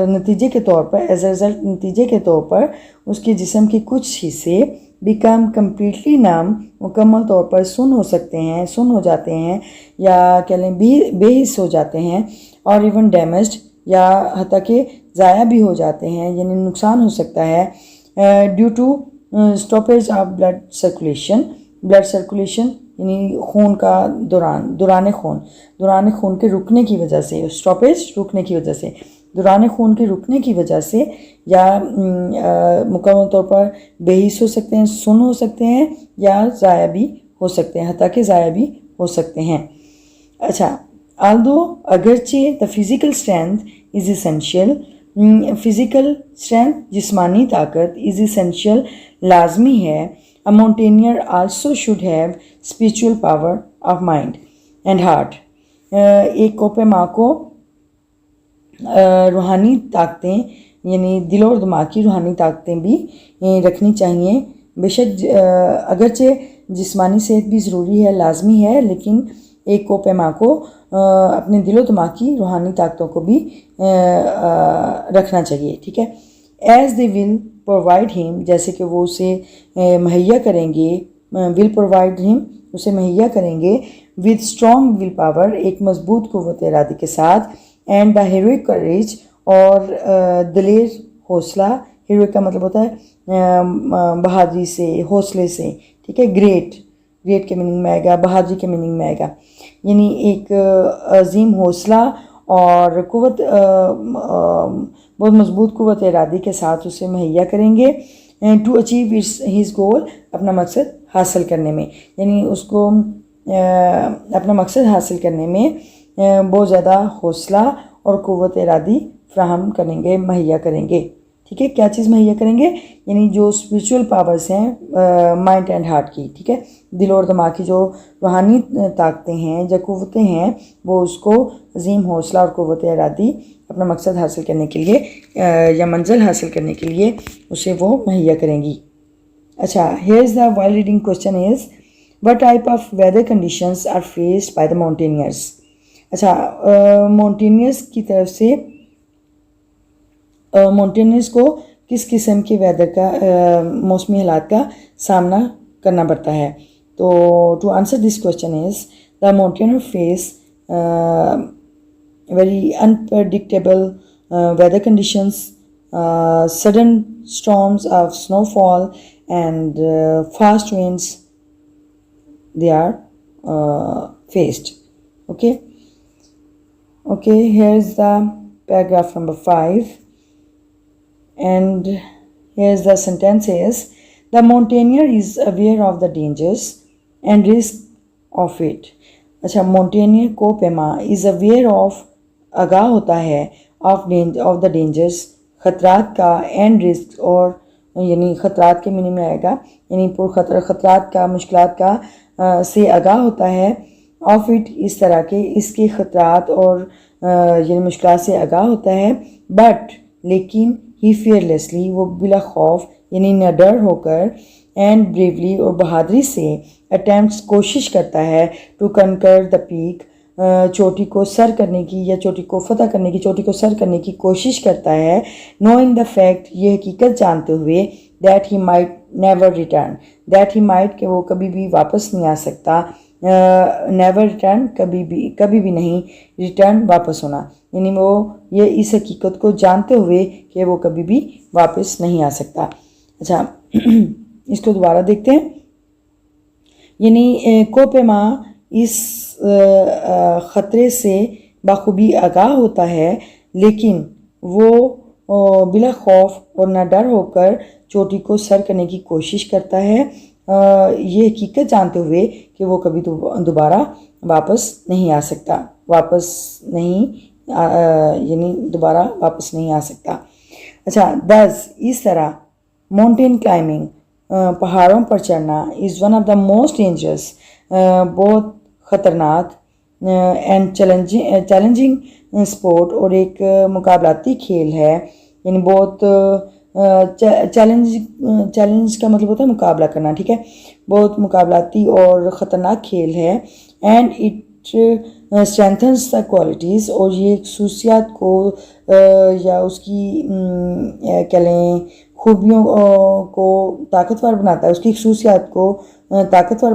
नतीजे के तौर पर, एज अ रिज़ल्ट नतीजे के तौर पर उसके जिस्म के कुछ हिस्से बिकम कम्प्लीटली नम, मुकम्मल तौर पर सुन हो जाते हैं या कह लें बेहिस हो जाते हैं, और इवन डैमेज्ड या हत्ता के ज़ाया भी हो जाते हैं, यानी नुकसान हो सकता है due to stoppage of blood circulation यानी खून का दौरान खून के रुकने की वजह से, स्टॉपेज रुकने की वजह से, दौरान खून के रुकने की वजह से, या मुकम्मल तौर पर बेहिस हो सकते हैं, सुन हो सकते हैं, या ज़ाया भी हो सकते हैं, हत्ता के ज़ाया भी हो सकते हैं। अच्छा, although अगरचे the physical strength is essential, physical strength जिस्मानी ताकत इज़ इसेंशियल लाजमी है, अ mountaineer also should have spiritual power of mind and heart. एक कोपेमा को रूहानी ताकतें यानी दिल और दिमाग की रूहानी ताकतें भी रखनी चाहिए। बेशक अगरचे जिस्मानी सेहत भी ज़रूरी है, लाजमी है, लेकिन एक कोपेमा को अपने दिलो दिमाग की रूहानी ताकतों को भी रखना चाहिए। ठीक है, as they will provide him, जैसे कि वो उसे मुहैया करेंगे, विल प्रोवाइड हिम उसे मुहैया करेंगे, विद स्ट्रॉन्ग विल पावर एक मजबूत क़ुव्वत इरादी के साथ, एंड द हीरोइक करेज और दिलेर हौसला। हीरोइक का मतलब होता है बहादुरी से, हौसले से। ठीक है, ग्रेट के मीनिंग में आएगा, बहादुरी के मीनिंग में आएगा, यानी एक अजीम हौसला और कुव्वत, बहुत मजबूत कुव्वत इरादी के साथ उसे मुहैया करेंगे टू अचीव हिज गोल, अपना मकसद हासिल करने में, यानी उसको अपना मकसद हासिल करने में बहुत ज़्यादा हौसला और कुव्वत इरादी फ्राहम करेंगे, मुहैया करेंगे। ठीक है, क्या चीज़ मुहैया करेंगे, यानी जो स्पिरिचुअल पावर्स हैं माइंड एंड हार्ट की। ठीक है, दिल और दिमाग की जो रूहानी ताकतें हैं या कुव्वतें हैं, वो उसको अजीम हौसला और कुव्वत इरादी अपना मकसद हासिल करने के लिए या मंजिल हासिल करने के लिए उसे वो मुहैया करेंगी। अच्छा, here is the while reading question is what type of weather conditions are faced by the mountaineers. अच्छा, माउंटेनियर्स की तरफ से माउंटेनियर्स को किस किस्म के वेदर का मौसमी हालात का सामना करना पड़ता है। तो to answer this question is the mountaineer face very unpredictable weather conditions, sudden storms of snowfall and fast winds they are faced. Okay, here's the paragraph number 5, and here's the sentence is the mountaineer is aware of the dangers and risk of it. अच्छा, माउंटेनियर को पेमा इज़ अवेयर ऑफ, आगाह होता है, ऑफ द डेंजर्स, ख़तरात का, एंड रिस्क और यानी ख़तरात के मीनिंग में आएगा, यानी ख़तरात का, मुश्किलात का से आगाह होता है, ऑफ इट इस तरह के, इसके ख़तरात और यानी मुश्किलात से आगाह होता है, बट लेकिन ही फियरलेसली वो बिला खौफ यानी निडर होकर, एंड ब्रेवली और बहादुरी से, अटेम्प्ट्स कोशिश करता है, टू कनकर द पीक चोटी को सर करने की या चोटी को फतह करने की, चोटी को सर करने की कोशिश करता है, नोइंग द फैक्ट ये हकीकत जानते हुए, that he might never return, that he might कि वो कभी भी वापस नहीं आ सकता, नेवर रिटर्न कभी भी नहीं, रिटर्न वापस होना, यानी वो ये इस हकीकत को जानते हुए कि वो कभी भी वापस नहीं आ सकता। अच्छा, इसको दोबारा देखते हैं, यानी कोपेमा इस ख़तरे से बाखूबी आगाह होता है, लेकिन वो और बिला खौफ और न डर होकर चोटी को सर करने की कोशिश करता है, ये हकीकत जानते हुए कि वो कभी दोबारा वापस नहीं आ सकता, यानी दोबारा वापस नहीं आ सकता। अच्छा, दस इस तरह माउंटेन क्लाइंबिंग पहाड़ों पर चढ़ना is one of the most dangerous, बहुत ख़तरनाक एंड चैलेंजिंग स्पोर्ट और एक मुकाबलाती खेल है, यानी बहुत चैलेंज का मतलब होता है मुकाबला करना, ठीक है, बहुत मुकाबलाती और ख़तरनाक खेल है। And it strengthens the qualities, और ये खसूसियात को या उसकी कह लें खूबियों को ताकतवर बनाता है, उसकी खसूसियात को ताकतवर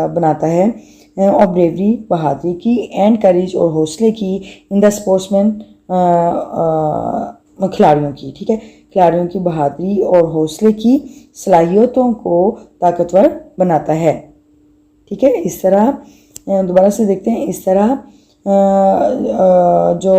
बनाता है, और ब्रेवरी बहादुरी की, एंड करेज और हौसले की इन द स्पोर्ट्समैन खिलाड़ियों की, ठीक है, खिलाड़ियों की बहादुरी और हौसले की सलाहियतों को ताकतवर बनाता है, ठीक है। इस तरह दोबारा से देखते हैं, इस तरह जो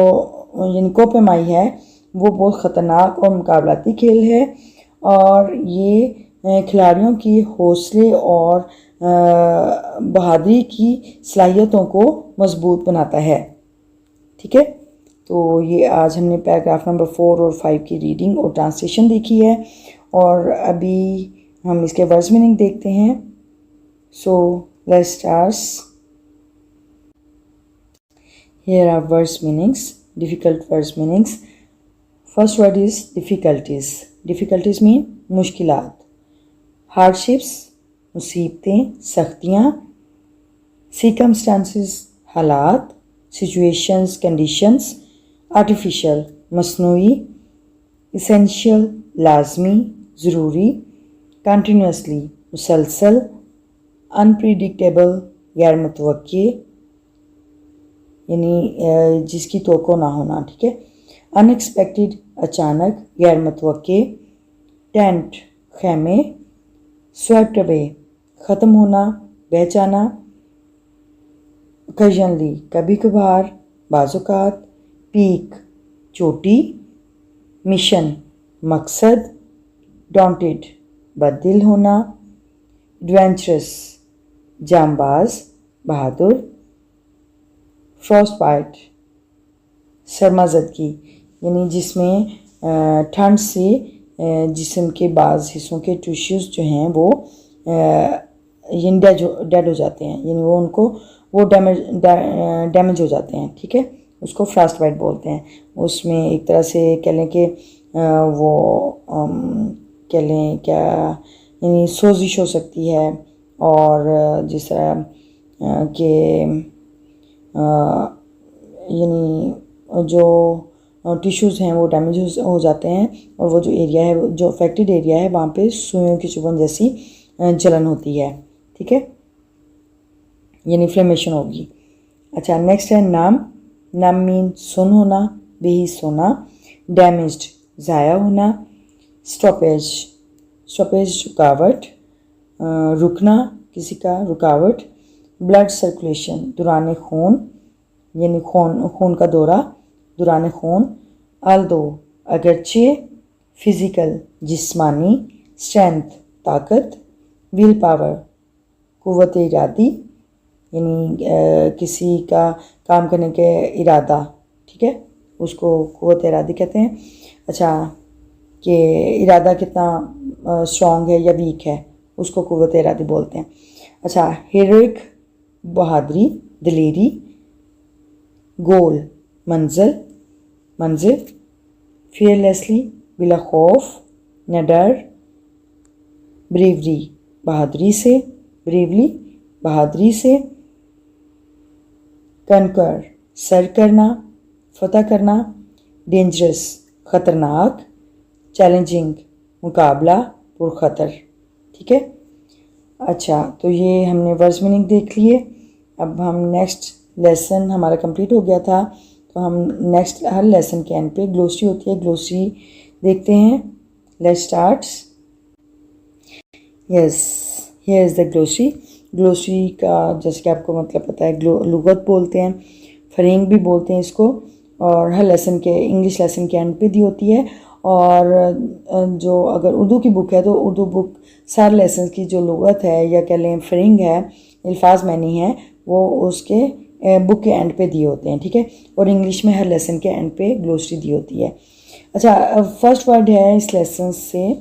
यानी कोपेमाई है वो बहुत ख़तरनाक और मुकाबलाती खेल है, और ये खिलाड़ियों की हौसले और बहादुरी की सलाहियतों को मजबूत बनाता है, ठीक है। तो ये आज हमने पैराग्राफ नंबर 4 और 5 की रीडिंग और ट्रांसलेशन देखी है, और अभी हम इसके वर्ड्स मीनिंग देखते हैं। So let's start. Here are words meanings, difficult words meanings. First word is difficulties. Difficulties mean मुश्किलात, hardships मुसीबतें, सख्तियाँ, circumstances हालात, situations conditions, artificial मसनूई, essential लाजमी ज़रूरी, continuously मुसलसल, unpredictable गैर मुतवक्की, यानी जिसकी तवक्को ना होना, ठीक है, अनएक्सपेक्टेड अचानक गैर मुतवक्के, टेंट खैमे, स्वेप्ट अवे ख़त्म होना, बह जाना, ओकेजनली कभी कभार, बाज़ौक़ात, पीक चोटी, मिशन मकसद, डॉन्टेड बददिल होना, एडवेंचरस जांबाज बहादुर, फ्रॉस्ट बाइट सरमाज़दगी, यानी जिसमें ठंड से जिस्म के बाज़ हिस्सों के टिश्यूज़ जो हैं वो डेड हो जाते हैं, यानी वो डैमेज हो जाते हैं, ठीक है, उसको फ्रॉस्ट बाइट बोलते हैं। उसमें एक तरह से कह लें कि वो कह लें क्या, यानी सोजिश हो सकती है, और जिस तरह के यानी जो टिश्यूज़ हैं वो डैमेज हो जाते हैं, और वो जो एरिया है, जो अफेक्टेड एरिया है, वहाँ पे सुइयों की चुभन जैसी जलन होती है, ठीक है, यानी इन्फ्लेमेशन होगी। अच्छा, नेक्स्ट है नाम। नाम मीन सुन होना, बेहिस होना, डैमेज्ड ज़ाया होना, स्टॉपेज रुकावट, रुकना किसी का, रुकावट, ब्लड सर्कुलेशन दौरान खून, यानी खून का दौरा, दौरान खून, आल्दो अगरचे, फिज़िकल जिस्मानी, स्ट्रेंथ ताकत, विल पावर क़ुव्वत इरादी, यानी किसी का काम करने के इरादा, ठीक है, उसको क़ुव्वत इरादी कहते हैं। अच्छा, कि इरादा कितना स्ट्रॉन्ग है या वीक है, उसको क़ुव्वत इरादी बोलते हैं। अच्छा, हीरोइक बहादुरी दिलेरी, गोल मंजिल, फियरलेसली बिला खौफ न डर, ब्रेवरी बहादुरी से, कनकर सर करना, फतह करना, डेंजरस ख़तरनाक, चैलेंजिंग मुकाबला पुरखतर, ठीक है। अच्छा, तो ये हमने वर्ड्स मीनिंग देख लिए। अब हम नेक्स्ट लेसन हमारा कंप्लीट हो गया था, तो हम नेक्स्ट हर लेसन के एंड पे ग्लोसरी होती है, ग्लोसरी देखते हैं। Let's start. Yes, here is the glossary. Glossary का जैसे कि आपको मतलब पता है, लुगत बोलते हैं, फरेंग भी बोलते हैं इसको, और हर लेसन के इंग्लिश लेसन के एंड पे दी होती है। और जो अगर उर्दू की बुक है तो उर्दू बुक सारे लेसन की जो लुगत है या कह लें फ्रेंग है, अल्फाज मैनी है, वो उसके बुक के एंड पे दिए होते हैं, ठीक है। और इंग्लिश में हर लेसन के एंड पे ग्लोसरी दी होती है। अच्छा, फर्स्ट वर्ड है इस लेसन से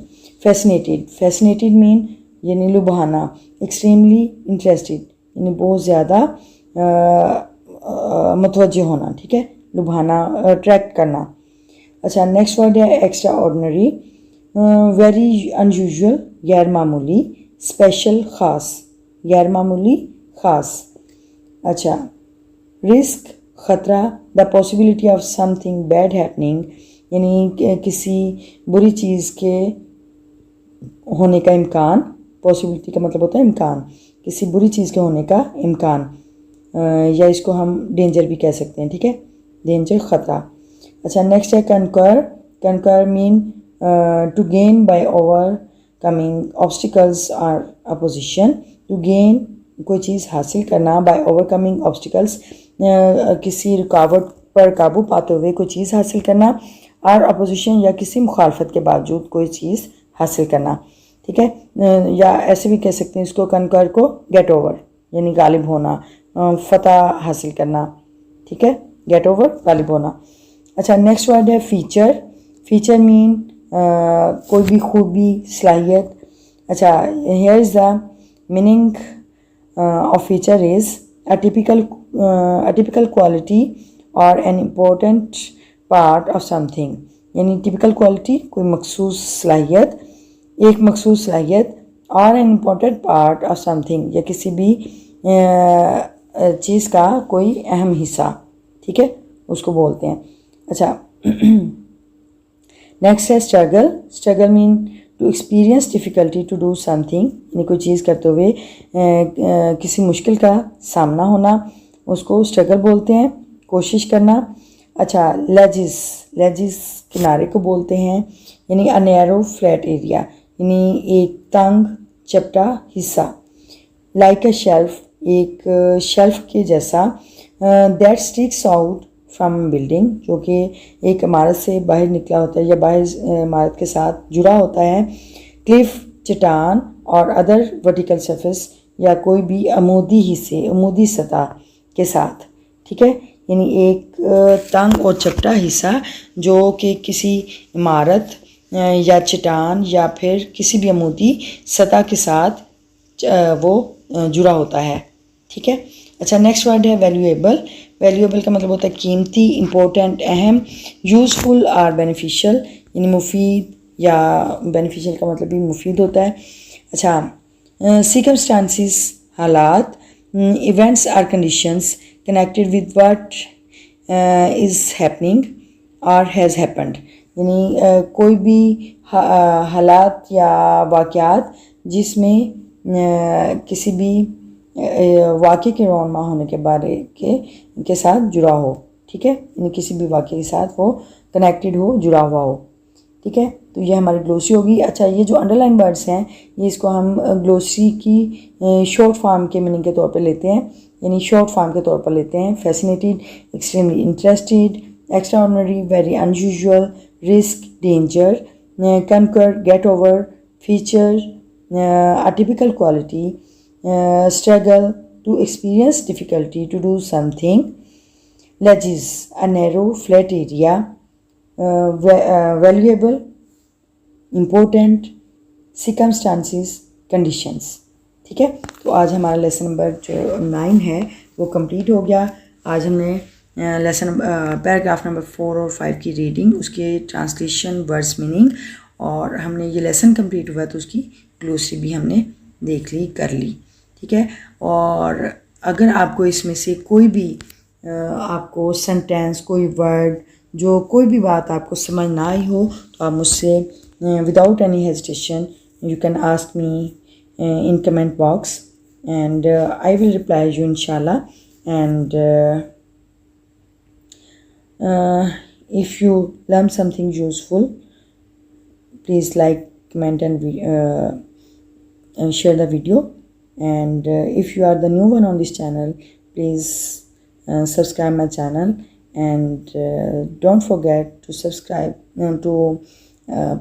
फैसिनेटेड। फैसिनेटेड मीन यानी लुभाना, एक्सट्रीमली इंटरेस्टेड यानी बहुत ज़्यादा मुतवज्जे होना, ठीक है, लुभाना, अट्रैक्ट करना। अच्छा, नेक्स्ट वर्ड है एक्स्ट्रा ऑर्डनरी, वेरी अनयूजुअल, गैर मामूली, स्पेशल, ख़ास, गैर मामूली, ख़ास। अच्छा, रिस्क, ख़तरा, the possibility of something bad happening यानी किसी बुरी चीज़ के होने का इम्कान। पॉसिबिलिटी का मतलब होता है इम्कान, किसी बुरी चीज़ के होने का इम्कान, या इसको हम डेंजर भी कह सकते हैं, ठीक है, डेंजर, ख़तरा। अच्छा, नेक्स्ट है conquer. Conquer mean to gain by overcoming obstacles और अपोजिशन। टू गेन कोई चीज़ हासिल करना, बाय ओवरकमिंग ऑब्स्टिकल्स किसी रुकावट पर काबू पाते हुए कोई चीज़ हासिल करना, और अपोजिशन या किसी मुखालफत के बावजूद कोई चीज़ हासिल करना, ठीक है। या ऐसे भी कह सकते हैं इसको, कनकर को गेट ओवर यानी गालिब होना, फतह हासिल करना, ठीक है, गेट ओवर, गालिब होना। अच्छा, नेक्स्ट वर्ड है फीचर। फीचर मीन कोई भी खूबी, सलाहियत। अच्छा, here is the meaning of feature is a typical quality or an important part of something यानी टिपिकल क्वालिटी कोई मखसूस सलाहियत, एक मखसूस सलाहियत, और an important part of something या किसी भी चीज़ का कोई अहम हिस्सा, ठीक है, उसको बोलते हैं। अच्छा, नेक्स्ट है struggle. Struggle mean to experience difficulty to do something यानी कोई चीज़ करते हुए किसी मुश्किल का सामना होना, उसको स्ट्रगल बोलते हैं, कोशिश करना। अच्छा, लेजिस। लेजिस किनारे को बोलते हैं यानी अ नैरो फ्लैट एरिया यानी एक तंग चपटा हिस्सा। लाइक अ शेल्फ, एक शेल्फ के जैसा। That sticks out from building जो कि एक इमारत से बाहर निकला होता है या बाहर इमारत के साथ जुड़ा होता है। क्लिफ, चट्टान, और अदर वर्टिकल सरफेस या कोई भी अमूदी हिस्से, अमूदी सतह के साथ, ठीक है, यानी एक तंग और चपटा हिस्सा जो कि किसी इमारत या चट्टान या फिर किसी भी अमूदी सतह के साथ वो जुड़ा होता है, ठीक है। अच्छा, नेक्स्ट वर्ड है वैल्यूएबल। वैल्यूएबल का मतलब होता है कीमती, इम्पोर्टेंट, अहम, यूज़फुल और बेनिफिशियल यानी मुफीद, या बेनिफिशियल का मतलब भी मुफीद होता है। अच्छा, circumstances हालात, events or conditions connected with what is happening और हैज़ हैपेंड यानी कोई भी हालात या वाक़यात जिसमें किसी भी वाक़े के रौनमा होने के बारे के साथ जुड़ा हो, ठीक है, यानी किसी भी वाक़े के साथ वो कनेक्टेड हो, जुड़ा हुआ हो, ठीक है। तो ये हमारी ग्लोसरी होगी। अच्छा, ये जो अंडरलाइन वर्ड्स हैं ये इसको हम ग्लोसरी की शॉर्ट फॉर्म के मीनिंग के तौर पे लेते हैं, यानी शॉर्ट फॉर्म के तौर पर लेते हैं। Fascinated, extremely interested, extra ordinary, very unusual, risk, danger, conquer, get over, feature, a typical quality, struggle, to experience difficulty to do something. Ledges, a narrow flat area, valuable, important, circumstances, conditions, ठीक है। तो आज हमारा लेसन नंबर जो 9 है वो कंप्लीट हो गया। आज हमने लेसन पैराग्राफ नंबर 4 और 5 की रीडिंग, उसके ट्रांसलेशन, वर्ड्स मीनिंग, और हमने ये लेसन कंप्लीट हुआ तो उसकी ग्लोसरी भी हमने देख ली, कर ली, ठीक है। और अगर आपको इसमें से कोई भी आपको सेंटेंस, कोई वर्ड, जो कोई भी बात आपको समझ ना आई हो तो आप मुझसे without any hesitation you can ask me in comment box and I will reply you इंशाल्लाह। And if you learn something useful, please like, comment and share the video. And if you are the new one on this channel, please subscribe my channel and don't forget to subscribe, to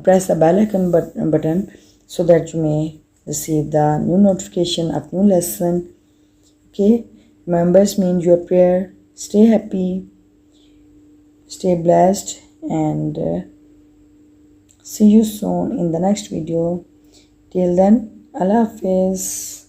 press the bell icon button so that you may receive the new notification of new lesson. Okay, remembers mean your prayer. Stay happy, stay blessed, and see you soon in the next video. Till then, Allah Hafiz.